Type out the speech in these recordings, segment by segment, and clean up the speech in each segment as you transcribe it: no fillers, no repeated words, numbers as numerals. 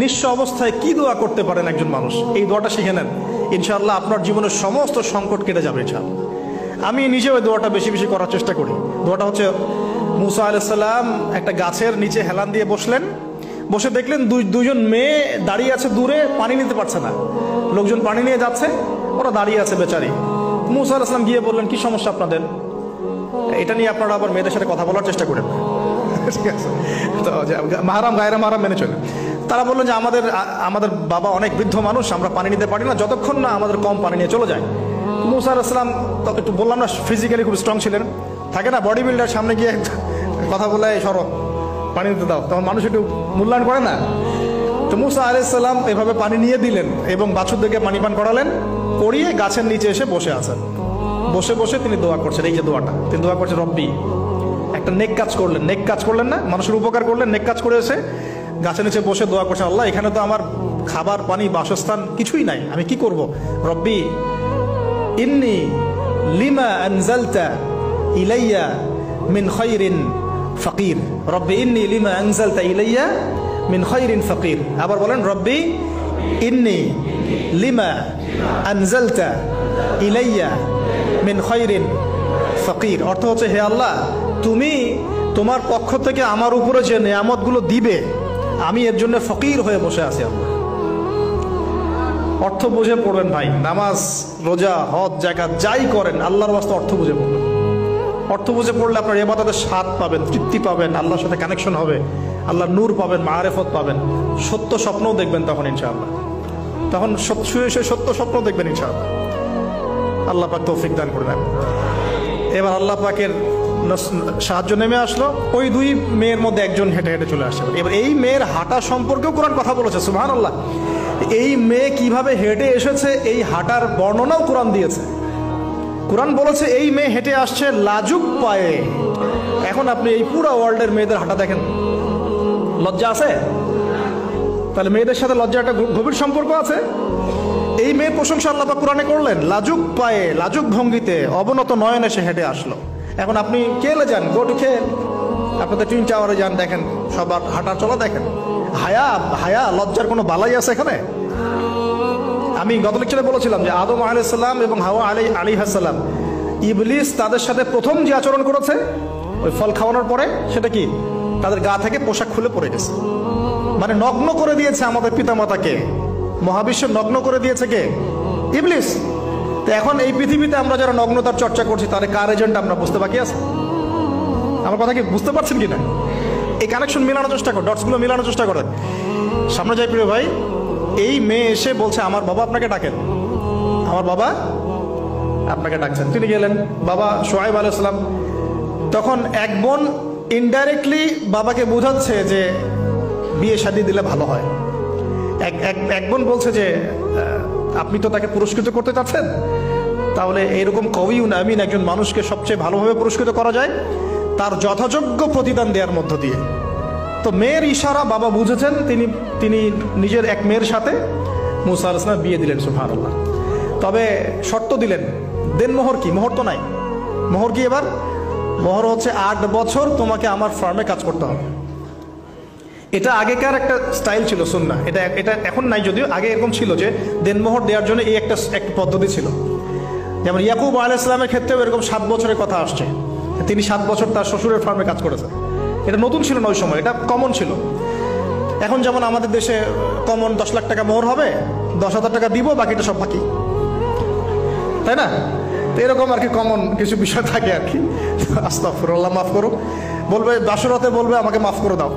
নিঃস্ব অবস্থায় কি দোয়া করতে পারেন একজন মানুষ, এই দোয়াটা শিখে নেন, ইনশাআল্লাহ আপনার জীবনের সমস্ত সংকট কেটে যাবে ইনশাআল্লাহ। আমি নিজেও ওই দোয়াটা বেশি বেশি করার চেষ্টা করি। দোয়াটা হচ্ছে, মুসা আলাইহিস সালাম একটা গাছের নিচে হেলান দিয়ে বসলেন, বসে দেখলেন দুইজন মেয়ে দাঁড়িয়ে আছে দূরে, পানি নিতে পারছে না, লোকজন পানি নিয়ে যাচ্ছে, ওরা দাঁড়িয়ে আছে বেচারি। মুসা আলাইহিস সালাম গিয়ে বললেন, কি সমস্যা আপনাদের? এটা নিয়ে আপনারা আবার মেয়েদের সাথে কথা বলার চেষ্টা করেন, ঠিক আছে? তো মাহারাম গায়রা মাহারাম মেনে চলে। তারা বললেন যে আমাদের বাবা অনেক বৃদ্ধ মানুষ, আমরা পানি নিতে পারি না যতক্ষণ না আমাদের কম পানি নিয়ে চলে যায়। মুসা আলাইহিস সালাম একটু বললাম না, ফিজিক্যালি খুব স্ট্রং ছিলেন, থাকে না বডি বিল্ডার, সামনে গিয়ে কথা বলে সরো পানি দিতে দাও, তখন মানুষ একটু মূল্যায়ন করে না। তো মুসা আলাইহিস সালাম এভাবে পানি নিয়ে দিলেন এবং বাছুরদেরকে পানি পান করালেন, করিয়ে গাছের নিচে এসে বসে আছেন। বসে বসে তিনি দোয়া করছেন, এই যে দোয়াটা তিনি দোয়া করছেন, রব্বি, একটা নেক কাজ করলেন, নেক কাজ করলেন না, মানুষের উপকার করলেন, নেক কাজ করে এসে গাছের নিচে বসে দোয়া করছেন, আল্লাহ এখানে তো আমার খাবার পানি বাসস্থান কিছুই নাই, আমি কি করব? রব্বি ইন্নি লিমা আনজালতা ইলাইয়া মিন খায়রিন ফাকির, রব্বি ইন্নি লিমা আনজালতা ইলাইয়া মিন খায়রিন ফাকির। আবার বলেন, রব্বি ইন্নি লিমা আনজালতা ইলাইয়া মিন খায়রিন ফাকির। অর্থ হচ্ছে, হে আল্লাহ, তুমি তোমার পক্ষ থেকে আমার উপরে যে নেয়ামতগুলো দিবে, আমি এর জন্য ফকির হয়ে বসে আছি। আল্লাহ অর্থ বুঝে পড়বেন ভাই, নামাজ রোজা হজ জাকাত যাই করেন আল্লাহর ওয়াস্তে অর্থ বুঝে পড়বেন। অর্থ বুঝে পড়লে আপনার ইবাদতের স্বাদ পাবেন, তৃপ্তি পাবেন, আল্লাহর সাথে কানেকশন হবে, আল্লাহর নূর পাবেন, মাআরিফত পাবেন, সত্য স্বপ্নও দেখবেন তখন ইনশাআল্লাহ। তখন শুয়ে সত্য স্বপ্ন দেখবেন ইনশাআল্লাহ। আল্লাহ পাক তৌফিক দান করে দেন। এবার আল্লাহ পাকের সাহায্য নেমে আসলো, ওই দুই মেয়ের মধ্যে একজন হেঁটে হেঁটে চলে আসে। এবার এই মেয়ের হাঁটা সম্পর্কেও কোরআন কথা বলেছে, সুবহানাল্লাহ। এই মেয়ে কিভাবে হেঁটে এসেছে এই হাঁটার বর্ণনাও কোরআন দিয়েছে। কোরআন বলেছে এই মেয়ে হেঁটে আসছে লাজুক পায়ে। এখন আপনি এই পুরো ওয়ার্ল্ডের মেয়েদের হাঁটা দেখেন, লজ্জা আছে? তাহলে মেয়েদের সাথে লজ্জা একটা গভীর সম্পর্ক আছে। এই মেয়ে প্রশংসা আল্লাহ পাক কোরআনে করলেন, লাজুক পায়ে লাজুক ভঙ্গিতে অবনত নয়নে সে হেঁটে আসলো। এখন আপনি কেলে যান, গো টু খেল, আপনাদের টুইন টাওয়ারে যান, দেখেন সবার হাঁটা চলা দেখেন। হায়া লজ্জার কোনো বালাই আছে এখানে? আমি গত লেকচারে বলেছিলাম যে আদম আলাইহিস সালাম এবং হাওয়া আলাইহিস সালাম, ইবলিস তাদের সাথে প্রথম যে আচরণ করেছে ওই ফল খাওয়ানোর পরে, সেটা কি? তাদের গা থেকে পোশাক খুলে পড়ে গেছে, মানে নগ্ন করে দিয়েছে আমাদের পিতামাতাকে। মহাবিশ্ব নগ্ন করে দিয়েছে কে? ইবলিস। তো এখন এই পৃথিবীতে আমরা যারা নগ্নতার চর্চা করছি, তার কার এজেন্ট আমরা বুঝতে বাকি আছে? আমার কথা কি বুঝতে পারছেন কিনা? এই কানেকশন মেলানোর চেষ্টা করেন, ডটসগুলো মেলানোর চেষ্টা করেন। সামনে যাই প্রিয় ভাই, এই মেয়ে এসে বলছে, আমার বাবা আপনাকে ডাকেন, আমার বাবা আপনাকে ডাকছেন। তিনি গেলেন, বাবা শুআয়ব আলাইহিস সালাম। তখন এক বোন ইনডাইরেক্টলি বাবাকে বোঝাচ্ছে যে বিয়ে শাদী দিলে ভালো হয়। এক বোন বলছে যে আপনি তো তাকে পুরস্কৃত করতে চাচ্ছেন, তাহলে এইরকম কওয়িউন আমিন একজন মানুষকে সবচেয়ে ভালোভাবে পুরস্কৃত করা যায় তার যথাযোগ্য প্রতিদান দেওয়ার মধ্য দিয়ে। তো মেয়ের ইশারা বাবা বুঝেছেন, তিনি নিজের এক মেয়ের সাথে মুসা আলাইহিস সালাম বিয়ে দিলেন, সুবহানাল্লাহ। তবে শর্ত দিলেন, দেন মোহর কি? মোহর তো নাই। মোহর কি এবার? মোহর হচ্ছে 8 বছর তোমাকে আমার ফার্মে কাজ করতে হবে। এটা আগেকার একটা স্টাইল ছিল, সুন্নাহ। এটা এখন নাই যদিও, আগে এরকম ছিল যে দেনমোহর দেওয়ার জন্য এই একটা পদ্ধতি ছিল। যেমন ইয়াকুব আলাইহিস সালামের ক্ষেত্রেও এরকম 7 বছরের কথা আসছে, তিনি 7 বছর তার শ্বশুরের ফার্মে কাজ করেছেন। এটা নতুন ছিল না ওই সময়, এটা কমন ছিল। এখন যেমন আমাদের দেশে কমন 10 লাখ টাকা মোহর হবে, 10,000 টাকা দিব, বাকিটা সব বাকি, তাই না? তো এরকম আর কি কমন কিছু বিষয় থাকে আর কি। আস্তাগফিরুল্লাহ, মাফ করো। বলবে বাসরাতে, বলবে আমাকে মাফ করে দাও।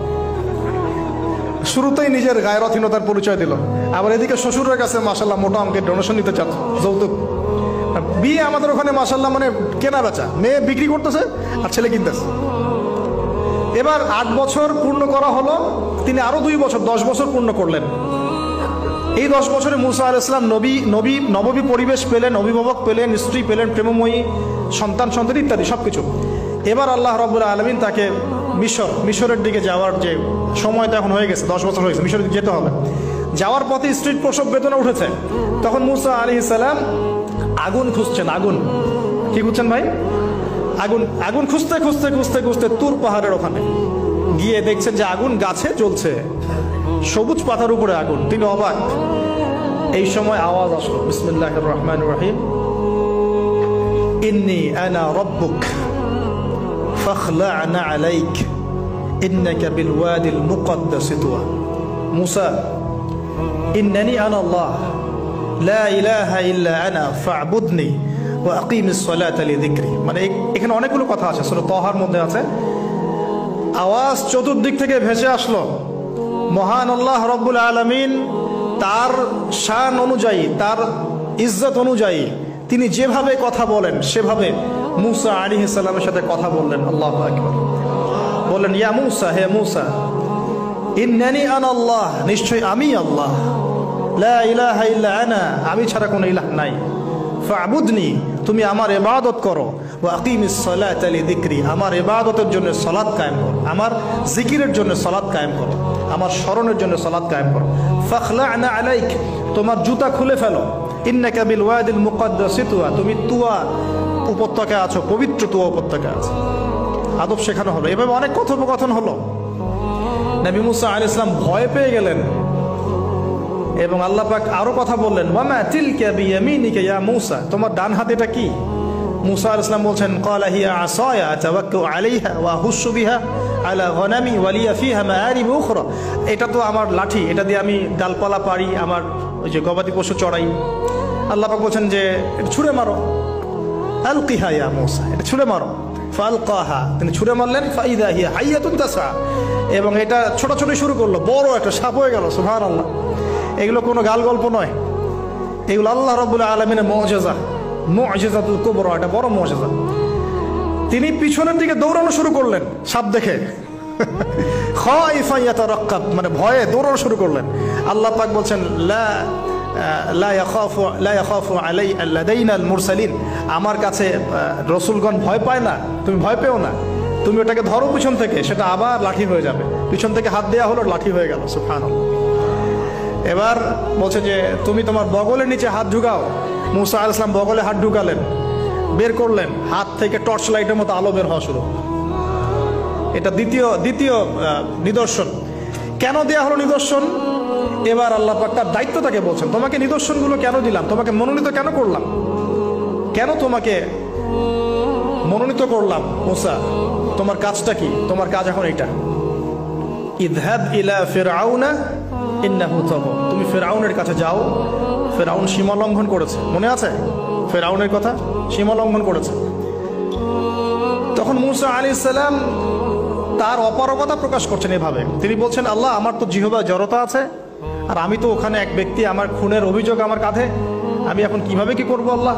শুরুতেই নিজের গায়রথহীনতার পরিচয় দিল। আবার এদিকে শ্বশুরের কাছে মাশাআল্লাহ মোটা অঙ্কের ডোনেশন নিতে চাচ্ছে, যৌতুক। বিয়ে আমাদের ওখানে মাশাআল্লাহ মানে কেনা বেচা, মেয়ে বিক্রি করতেছে আর ছেলে কিনতেছে। এবার 8 বছর পূর্ণ করা হলো, তিনি আরো 2 বছর 10 বছর পূর্ণ করলেন। এই 10 বছরে মুসা আলাইহিস সালাম নববী পরিবেশ পেলেন, অভিভাবক পেলেন, স্ত্রী পেলেন, প্রেমময়ী সন্তান ইত্যাদি সবকিছু। এবার আল্লাহ রাব্বুল আলামিন তাকে মিশরের দিকে যাওয়ার যে সময়টা এখন হয়ে গেছে, 10 বছর হয়েছে, মিশরের দিকে যেতে হবে। যাওয়ার পথে স্ত্রীর প্রসব বেদনা উঠেছে। তখন মুসা আলাইহিস সালাম আগুন খুঁজছেন। আগুন কি খুঁজছেন ভাই? আগুন খুঁজতে খুঁজতে তুর পাহাড়ের ওখানে গিয়ে দেখছেন যে আগুন গাছে জ্বলছে। সবুজ পাতার উপরে আগুন, তিনি অবাক। এই সময় আওয়াজ আসলো, বিসমিল্লাহির রহমানির রহিম, ইন্নী আনা রাব্বুক ফাখলা'না আলাইক ইন্নাকা বিল ওয়াদিল মুকদ্দাস তুয়া। মুসা, ইন্নানি আনা আল্লাহ লা ইলাহা ইল্লা আনা ফা'বুদনি ওয়া আকিমিস সালাতা লিযিকরি। মানে এখানে অনেকগুলো কথা আছে, সূরা তাহার মধ্যে আছে। আওয়াজ চতুর্দিক থেকে ভেসে আসলো। মহান আল্লাহ রব্বুল আলামিন তার শান অনুযায়ী, তার ইজ্জত অনুযায়ী তিনি যেভাবে কথা বলেন সেভাবে মুসা আলাইহিস সালামের সাথে কথা বললেন। আল্লাহু আকবার। বললেন, ইয়া মুসা, হে মুসা, ইন্নানি আনা আল্লাহ, নিশ্চয় আমি আল্লাহ, লা ইলাহা ইল্লা আনা, আমি ছাড়া কোনো ইলাহ নাই, ফা'বুদনি, তুমি আমার ইবাদত করো, ওয়া আকিমিস সালাতা লিযিকরি, আমার ইবাদতের জন্য সালাত কায়েম করো, আমার জিকিরের জন্য সালাত কায়েম করো, আমার স্মরণের জন্য সালাত কায়েম করো। ফাখলা'না আলাইক, তোমার জুতা খুলে ফেলো, ইন্নাকা বিল ওয়াদিল মুকদ্দাস তুয়া, তুমি তুয়া উপত্যকায় আছো, পবিত্র তুয়া উপত্যকায় আছো। আদব শেখানো হলো। এভাবে অনেক কথোপকথন হলো। নবী মুসা আলাইহিস সালাম ভয় পেয়ে গেলেন এবং আল্লাহ পাক আরো কথা বললেন, ওয়ামা তিলকা বিয়ামিনিকা ইয়া মুসা, তোমার ডান হাতে এটা কি? মুসা আলাইহিস সালাম বলছেন, ক্বালা হিয়া আসায়া আতাওয়াক্কাউ আলাইহা ওয়া আহুশু বিহা আলা গনামি ওয়া লিয়া ফিহা মাআরিব উখরা, এটা তো আমার লাঠি, এটা দিয়ে আমি ডালপালা পারি, আমার ওই যে গবাদি পশু চড়াই। আল্লাহ পাক বলছেন যে এটা ছুঁড়ে মারো, আলকিহা ইয়া মুসা, এটা ছুঁড়ে মারো। ফালকাহা, তিনি ছুঁড়ে মারলেন, ফাইদা হিয়া হাইয়াতুন তাসা, এবং এটা ছোটাছুটি শুরু করলো, বড় একটা সাপ হয়ে গেল। সুবহানাল্লাহ। এগুলো কোনো গাল গল্প নয়, এগুলো আল্লাহ রাব্বুল আলামিনের মুআজিজা, মুআজিজাতুল কুবরা, এটা বড় মুআজিজা। তিনি পিছনের দিকে দৌড়ানো শুরু করলেন সাপ দেখে, খাইফা ইয়াতারাক্কাব, মানে ভয়ে দৌড়ানো শুরু করলেন। আল্লাহ পাক বলছেন, লা ইয়াখাফু লাদাইনাল মুরসালিন, আমার কাছে রসুলগণ ভয় পায় না, তুমি ভয় পেও না, তুমি ওটাকে ধরো পিছন থেকে, সেটা আবার লাঠি হয়ে যাবে। পিছন থেকে হাত দেওয়া হলো, লাঠি হয়ে গেল। সুবহানাল্লাহ। এবার বলছে যে তুমি তোমার বগলের নিচে হাত ঢুকাও। মুসা আলাইহিস সালাম বগলে হাত ঢুকালেন, বের করলেন, হাত থেকে টর্চ লাইটের মতো আলো বের হওয়া শুরু। এটা দ্বিতীয় নিদর্শন। কেন দেয়া হলো নিদর্শন? এবার আল্লাহ পাক তার দায়িত্ব তাকে বলছেন, তোমাকে নিদর্শনগুলো কেন দিলাম, তোমাকে মনোনীত কেন করলাম, কেন তোমাকে মনোনীত করলাম? মুসা, তোমার কাজটা কি? তোমার কাজ এখন এটা, ইযহাব ইলা ফিরআউনা ইন্নাহু তাগা, তুমি ফিরআউনের কাছে যাও। ফিরআউন সীমা লঙ্ঘন করেছে, মনে আছে ফিরআউনের কথা? সীমা লঙ্ঘন করেছে। তখন মুসা আলাইহিস সালাম তার অপারগতা প্রকাশ করছেন এভাবে। তিনি বলছেন, আল্লাহ, আমার তো জিহ্বার জড়তা আছে, আর আমি তো ওখানে এক ব্যক্তি, আমার খুনের অভিযোগ আমার কাঁধে, আমি এখন কিভাবে কি করবো আল্লাহ?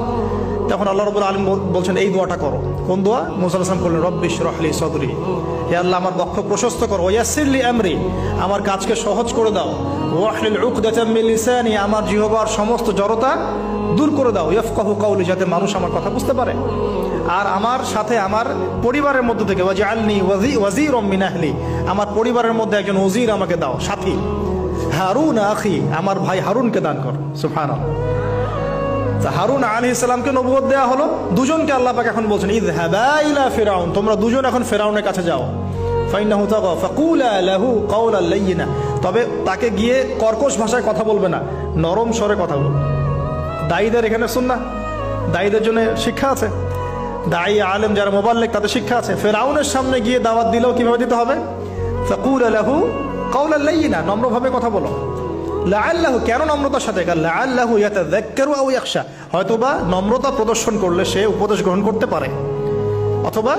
তখন আল্লাহ রাব্বুল আলামিন বলছেন, এই দোয়াটা করো। কোন দোয়া? মুসা আলাইহিস সালাম বললেন, রব্বি ইশরাহ লি সাদরি, হে আল্লাহ, আমার বক্ষ প্রশস্ত করো, ওয়াসির লি আমরি, আমার কাজকে সহজ করে দাও, ওয়াহলিল উকদাতাম মিন লিসানি, আমার জিহ্বার সমস্ত জড়তা দূর করে দাও, ইয়াফকাহু কাওলি, যাতে মানুষ আমার কথা বুঝতে পারে। আর আমার সাথে আমার পরিবারের মধ্যে থেকে ওয়াজআলনি ওয়াজিরাম মিন আহলি, আমার পরিবারের মধ্যে একজন ওজির আমাকে দাও, সাথী। হারুন আখি, আমার ভাই হারুনকে দান কর। সুবহানাল্লাহ। হারুন আলাইহিস সালামকে নবুয়ত দেয়া হলো, দুজনকে আল্লাহ পাক এখন বলছেন, ইযহাবা ইলা ফিরআউন, তোমরা দুজন এখন ফিরআউনের কাছে যাও। ফাইন্নাহু তাগা ফাকুলা লাহু কাওলাল লাইয়িনা, তবে তাকে গিয়ে কর্কশ ভাষায় কথা বলবে না, নরম স্বরে কথা বলবে। দায়ীদের এখানে সুন্নাহ, দায়ীদের জন্য শিক্ষা আছে, দায়ী আলেম যারা মুবাল্লিগ তাদের শিক্ষা আছে। ফিরআউনের সামনে গিয়ে দাওয়াত দিলেও কিভাবে দিতে হবে? ফাকুলা লাহু কাওলাল লাইয়িনা, নম্রভাবে কথা বলো। লাআল্লাহু, কেন নম্রতার সাথে? লাআল্লাহু ইয়াতাযাক্কারু আও ইয়াখশা, হয়তোবা নম্রতা প্রদর্শন করলে সে উপদেশ গ্রহণ করতে পারে, অথবা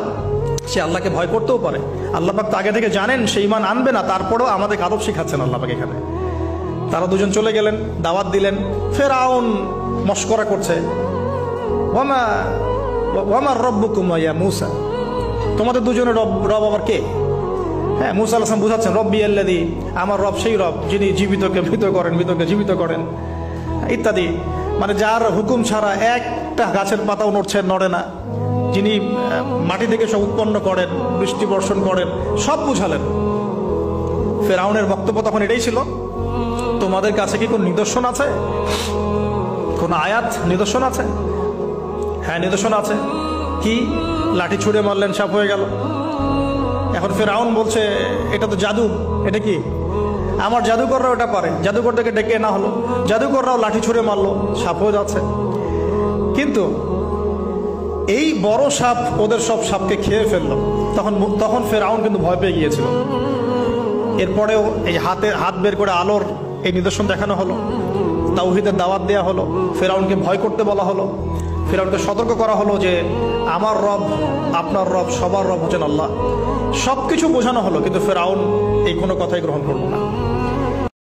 সে আল্লাহকে ভয় করতেও পারে। আল্লাহ পাক তো আগে থেকে জানেন সে ঈমান আনবে না, তারপরেও আমাদের আদব শিখাচ্ছেন আল্লাহ পাক এখানে। তারা দুজন চলে গেলেন, দাওয়াত দিলেন। ফিরআউন মশকরা করছে, ওয়ামা রব্বুকুম ইয়া মুসা, তোমাদের দুজনের রব আবার কে? হ্যাঁ, মুসা আলাইহিস সালাম বুঝাচ্ছেন, রব্বি আল্লাযী, আমার রব সেই রব যিনি জীবিতকে মৃত করেন, মৃতকে জীবিত করেন, ইত্যাদি। মানে যার হুকুম ছাড়া একটা গাছের পাতাও নড়ে না, যিনি মাটি থেকে সব উৎপন্ন করেন, বৃষ্টি বর্ষণ করেন, সব বুঝালেন। ফিরআউনের বক্তব্য তখন এটাই ছিল, তোমাদের কাছে কি কোন নিদর্শন আছে, কোন আয়াত নিদর্শন আছে? হ্যাঁ, নিদর্শন আছে। কি? লাঠি ছুঁড়ে মারলেন, সাপ হয়ে গেল। এখন ফিরআউন বলছে, এটা তো জাদু, এটা কি? আমার জাদুকররা ওটা পারে, জাদুকরদেরকে ডেকে না হলো, জাদুকররাও লাঠি ছুঁড়ে মারলো, সাপ হয়ে যাচ্ছে। কিন্তু এই বড় সাপ ওদের সব সাপকে খেয়ে ফেললো। তখন ফেরাউন কিন্তু ভয় পেয়ে গিয়েছিল। এরপরেও এই হাত বের করে আলোর এই নিদর্শন দেখানো হলো, তাওহীদের দাওয়াত দেওয়া হলো, ফেরাউনকে ভয় করতে বলা হলো, ফেরাউনকে সতর্ক করা হলো যে আমার রব, আপনার রব, সবার রব হচ্ছেন আল্লাহ। সবকিছু বোঝানো হলো, কিন্তু ফেরাউন এই কোনো কথাই গ্রহণ করলো না।